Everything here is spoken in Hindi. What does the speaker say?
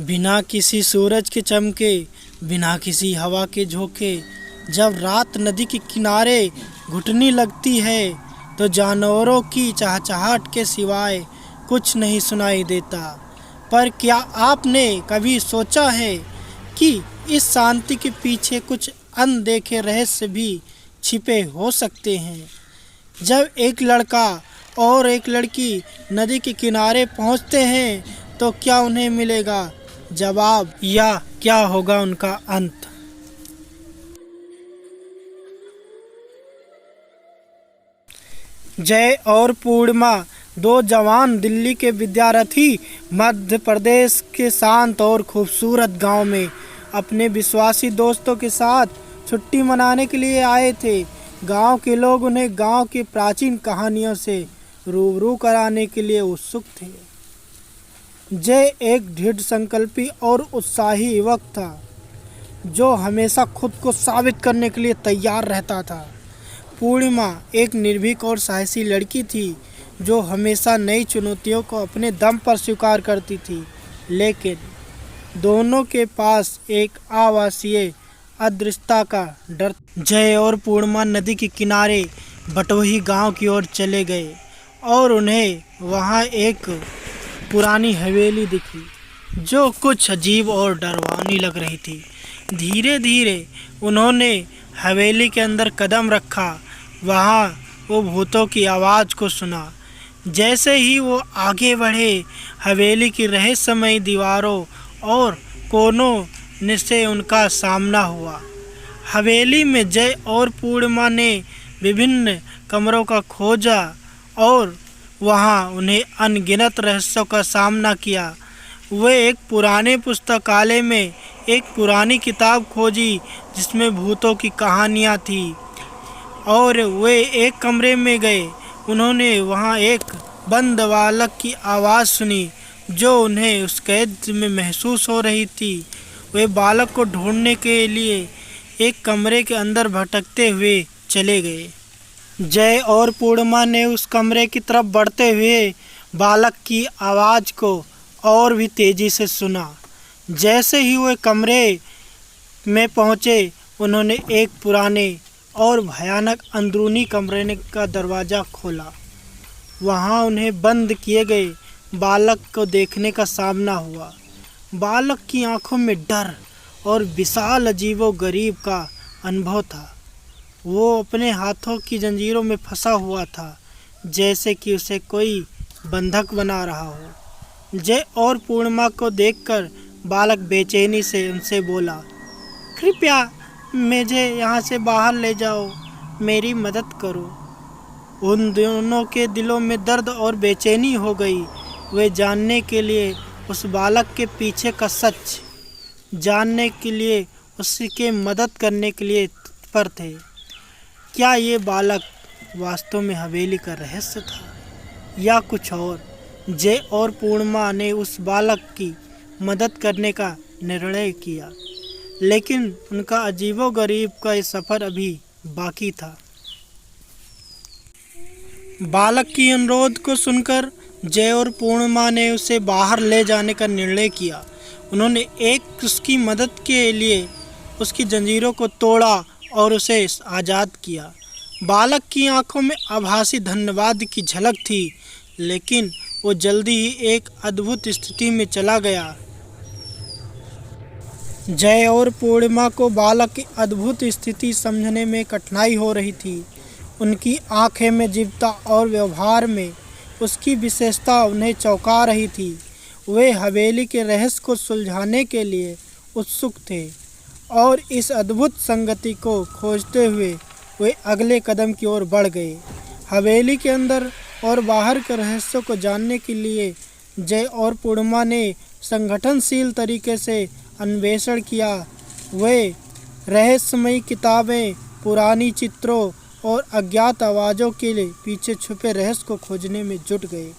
बिना किसी सूरज के चमके, बिना किसी हवा के झोंके, जब रात नदी के किनारे घुटने लगती है तो जानवरों की चहचहाहट के सिवाय कुछ नहीं सुनाई देता। पर क्या आपने कभी सोचा है कि इस शांति के पीछे कुछ अनदेखे रहस्य भी छिपे हो सकते हैं? जब एक लड़का और एक लड़की नदी के किनारे पहुंचते हैं तो क्या उन्हें मिलेगा जवाब, या क्या होगा उनका अंत? जय और पूर्णिमा, दो जवान दिल्ली के विद्यार्थी मध्य प्रदेश के शांत और खूबसूरत गांव में अपने विश्वासी दोस्तों के साथ छुट्टी मनाने के लिए आए थे। गांव के लोग उन्हें गांव की प्राचीन कहानियों से रूबरू कराने के लिए उत्सुक थे। जय एक दृढ़ संकल्पी और उत्साही युवक था जो हमेशा खुद को साबित करने के लिए तैयार रहता था। पूर्णिमा एक निर्भीक और साहसी लड़की थी जो हमेशा नई चुनौतियों को अपने दम पर स्वीकार करती थी, लेकिन दोनों के पास एक आवासीय अदृश्यता का डर। जय और पूर्णिमा नदी के किनारे बटोही गांव की ओर चले गए और उन्हें वहां एक पुरानी हवेली दिखी जो कुछ अजीब और डरावनी लग रही थी। धीरे धीरे उन्होंने हवेली के अंदर कदम रखा। वहां वो भूतों की आवाज़ को सुना। जैसे ही वो आगे बढ़े, हवेली की रहस्यमयी दीवारों और कोनों से उनका सामना हुआ। हवेली में जय और पूर्णिमा ने विभिन्न कमरों का खोजा और वहां उन्हें अनगिनत रहस्यों का सामना किया। वे एक पुराने पुस्तकालय में एक पुरानी किताब खोजी जिसमें भूतों की कहानियाँ थी और वे एक कमरे में गए। उन्होंने वहां एक बंद बालक की आवाज़ सुनी जो उन्हें उस कैद में महसूस हो रही थी। वे बालक को ढूंढने के लिए एक कमरे के अंदर भटकते हुए चले गए। जय और पूर्णिमा ने उस कमरे की तरफ बढ़ते हुए बालक की आवाज़ को और भी तेज़ी से सुना। जैसे ही वे कमरे में पहुँचे, उन्होंने एक पुराने और भयानक अंदरूनी कमरे का दरवाज़ा खोला। वहाँ उन्हें बंद किए गए बालक को देखने का सामना हुआ। बालक की आंखों में डर और विशाल अजीबोगरीब का अनुभव था। वो अपने हाथों की जंजीरों में फंसा हुआ था, जैसे कि उसे कोई बंधक बना रहा हो। जय और पूर्णिमा को देखकर बालक बेचैनी से उनसे बोला, कृपया मुझे यहाँ से बाहर ले जाओ, मेरी मदद करो। उन दोनों के दिलों में दर्द और बेचैनी हो गई। वे जानने के लिए उस बालक के पीछे का सच जानने के लिए उसकी मदद करने के लिए तत्पर थे। क्या ये बालक वास्तव में हवेली का रहस्य था या कुछ और? जय और पूर्णिमा ने उस बालक की मदद करने का निर्णय किया, लेकिन उनका अजीबोगरीब का ये सफ़र अभी बाकी था। बालक की अनुरोध को सुनकर जय और पूर्णिमा ने उसे बाहर ले जाने का निर्णय किया। उन्होंने उसकी मदद के लिए उसकी जंजीरों को तोड़ा और उसे आज़ाद किया। बालक की आंखों में आभासी धन्यवाद की झलक थी, लेकिन वो जल्दी ही एक अद्भुत स्थिति में चला गया। जय और पूर्णिमा को बालक की अद्भुत स्थिति समझने में कठिनाई हो रही थी। उनकी आंखें में जीवता और व्यवहार में उसकी विशेषता उन्हें चौंका रही थी। वे हवेली के रहस्य को सुलझाने के लिए उत्सुक थे और इस अद्भुत संगति को खोजते हुए वे अगले कदम की ओर बढ़ गए। हवेली के अंदर और बाहर के रहस्यों को जानने के लिए जय और पूर्णिमा ने संगठनशील तरीके से अन्वेषण किया। वे रहस्यमयी किताबें, पुरानी चित्रों और अज्ञात आवाज़ों के लिए पीछे छुपे रहस्य को खोजने में जुट गए।